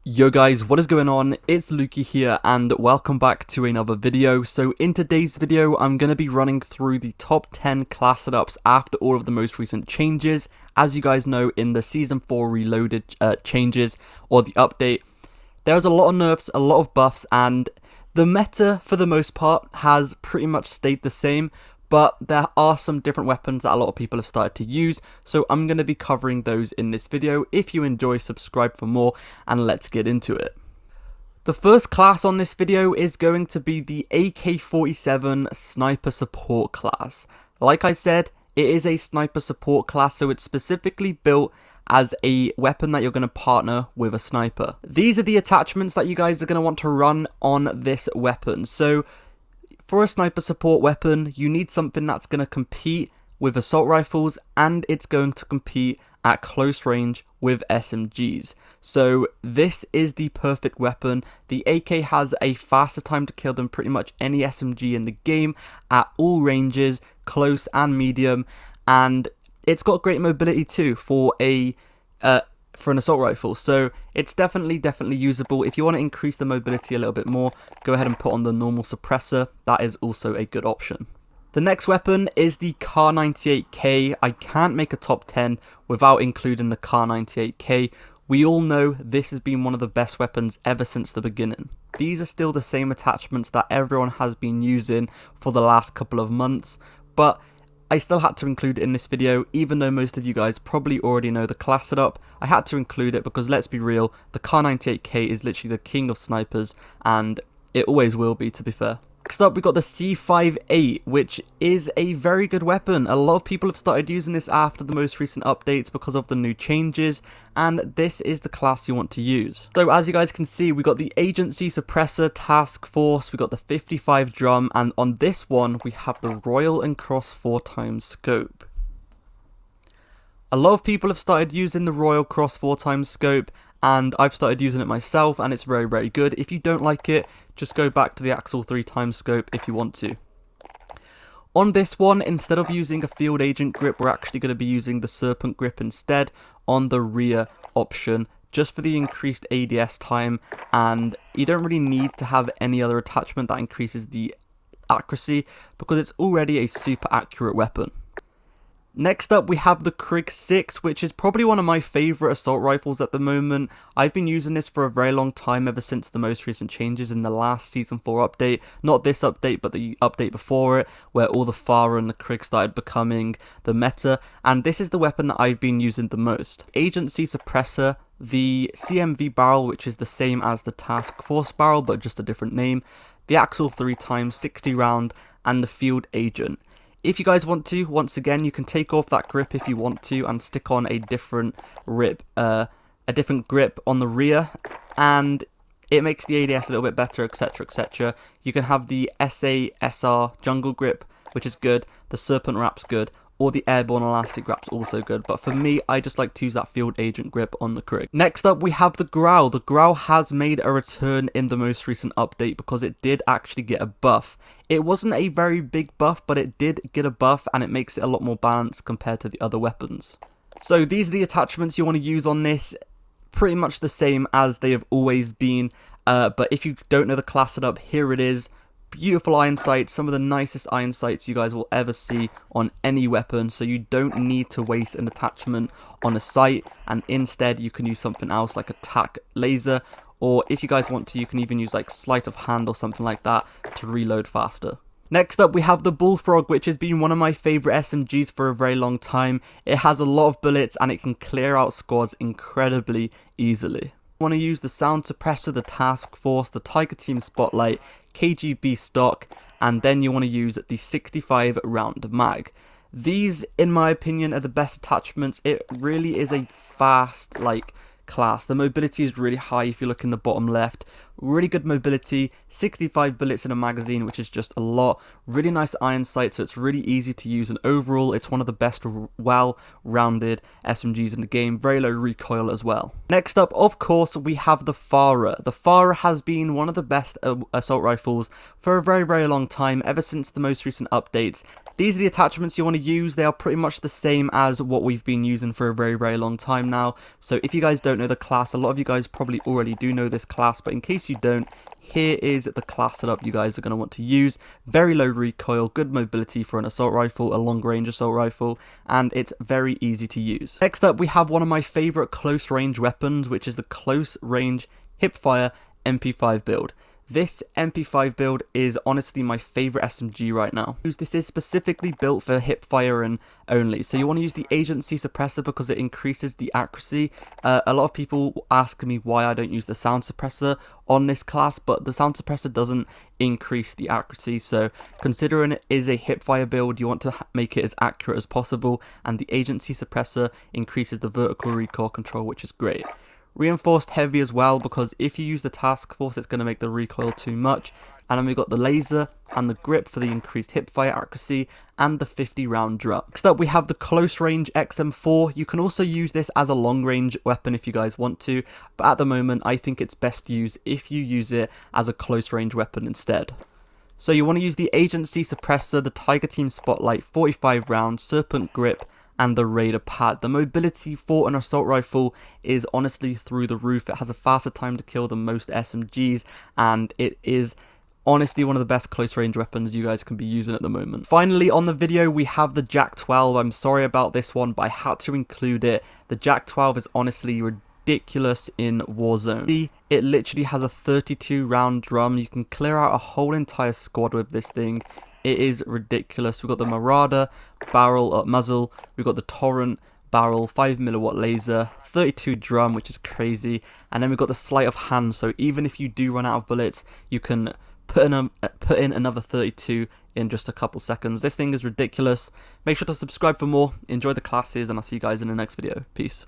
Yo guys, what is going on? It's Lukey here and welcome back to another video. So in today's video, I'm going to be running through the top 10 class setups after all of the most recent changes. As you guys know, in the Season 4 Reloaded changes, or the update, there's a lot of nerfs, a lot of buffs, and the meta, for the most part, has pretty much stayed the same. But there are some different weapons that a lot of people have started to use, so I'm going to be covering those in this video. If you enjoy, subscribe for more, and let's get into it. The first class on this video is going to be the AK-47 Sniper Support class. Like I said, it is a Sniper Support class, so it's specifically built as a weapon that you're going to partner with a sniper. These are the attachments that you guys are going to want to run on this weapon. So for a sniper support weapon, you need something that's going to compete with assault rifles, and it's going to compete at close range with SMGs. So this is the perfect weapon. The AK has a faster time to kill than pretty much any SMG in the game at all ranges, close and medium, and it's got great mobility too for an assault rifle, so it's definitely usable. If you want to increase the mobility a little bit more, go ahead and put on the normal suppressor. That is also a good option. The next weapon is the Kar98K. I can't make a top 10 without including the Kar98K. We all know this has been one of the best weapons ever since the beginning. These are still the same attachments that everyone has been using for the last couple of months, but I still had to include it in this video, even though most of you guys probably already know the class setup. I had to include it because, let's be real, the Kar98K is literally the king of snipers, and it always will be, to be fair. Next up, we got the C58, which is a very good weapon. A lot of people have started using this after the most recent updates because of the new changes, and this is the class you want to use. So as you guys can see, we got the Agency Suppressor Task Force, we got the 55 Drum, and on this one, we have the Royal and Cross 4x Scope. A lot of people have started using the Royal Cross 4x Scope, and I've started using it myself, and it's very good. If you don't like it, just go back to the Axle 3x Scope if you want to. On this one, instead of using a Field Agent grip, we're actually going to be using the Serpent grip instead on the rear option, just for the increased ADS time, and you don't really need to have any other attachment that increases the accuracy because it's already a super accurate weapon. Next up, we have the KRIG 6, which is probably one of my favourite assault rifles at the moment. I've been using this for a very long time, ever since the most recent changes in the last Season 4 update. Not this update, but the update before it, where all the ffar and the KRIG started becoming the meta, and this is the weapon that I've been using the most. Agency Suppressor, the CMV barrel, which is the same as the Task Force barrel, but just a different name, the Axle 3x 60 round, and the Field Agent. If you guys want to, once again, you can take off that grip if you want to and stick on a different grip on the rear, and it makes the ADS a little bit better, etc. You can have the SASR jungle grip, which is good, the Serpent wrap's good, or the airborne elastic wrap's also good, but for me, I just like to use that Field Agent grip on the KRIG. Next up, we have the Grau. The Grau has made a return in the most recent update because it did actually get a buff. It wasn't a very big buff, but it did get a buff, and it makes it a lot more balanced compared to the other weapons. So these are the attachments you want to use on this, pretty much the same as they have always been, but if you don't know the class setup, here it is. Beautiful iron sights, some of the nicest iron sights you guys will ever see on any weapon, so you don't need to waste an attachment on a sight, and instead you can use something else like a tac laser, or if you guys want to, you can even use like sleight of hand or something like that to reload faster. Next up, we have the BULLFROG, which has been one of my favourite SMGs for a very long time. It has a lot of bullets and it can clear out squads incredibly easily. Want to use the Sound Suppressor, the Task Force, the Tiger Team Spotlight, KGB stock, and then you want to use the 65 round mag. These, in my opinion, are the best attachments. It really is a fast class. The mobility is really high if you look in the bottom left. Really good mobility, 65 bullets in a magazine, which is just a lot. Really nice iron sight, so it's really easy to use, and overall it's one of the best well-rounded SMGs in the game. Very low recoil as well. Next up, of course, we have the ffar. The ffar has been one of the best assault rifles for a very long time, ever since the most recent updates. These are the attachments you want to use. They are pretty much the same as what we've been using for a very long time now, so if you guys don't don't know the class, a lot of you guys probably already do know this class, but in case you don't, here is the class setup you guys are going to want to use. Very low recoil, good mobility for an assault rifle, a long range assault rifle, and it's very easy to use. Next up, we have one of my favorite close range weapons, which is the close range hipfire MP5 build. This MP5 build is honestly my favorite SMG right now. This is specifically built for hipfire and only, so you want to use the agency suppressor because it increases the accuracy. A lot of people ask me why I don't use the sound suppressor on this class, but the sound suppressor doesn't increase the accuracy, so considering it is a hipfire build, you want to make it as accurate as possible, and the agency suppressor increases the vertical recoil control, which is great. Reinforced heavy as well, because if you use the task force, it's going to make the recoil too much. And then we've got the laser and the grip for the increased hipfire accuracy, and the 50 round drum. Next up, we have the close range XM4. You can also use this as a long range weapon if you guys want to, but at the moment I think it's best used if you use it as a close range weapon instead. So you want to use the agency suppressor, the Tiger Team Spotlight, 45 round, serpent grip, and the Raider pad. The mobility for an assault rifle is honestly through the roof. It has a faster time to kill than most SMGs, and it is honestly one of the best close range weapons you guys can be using at the moment. Finally on the video, we have the Jak-12. I'm sorry about this one, but I had to include it. The Jak-12 is honestly ridiculous in Warzone. It literally has a 32 round drum. You can clear out a whole entire squad with this thing. It is ridiculous. We've got the Marauder barrel muzzle, we've got the Torrent barrel, 5mm laser, 32 drum, which is crazy, and then we've got the sleight of hand, so even if you do run out of bullets, you can put in another 32 in just a couple seconds. This thing is ridiculous. Make sure to subscribe for more, enjoy the classes, and I'll see you guys in the next video. Peace.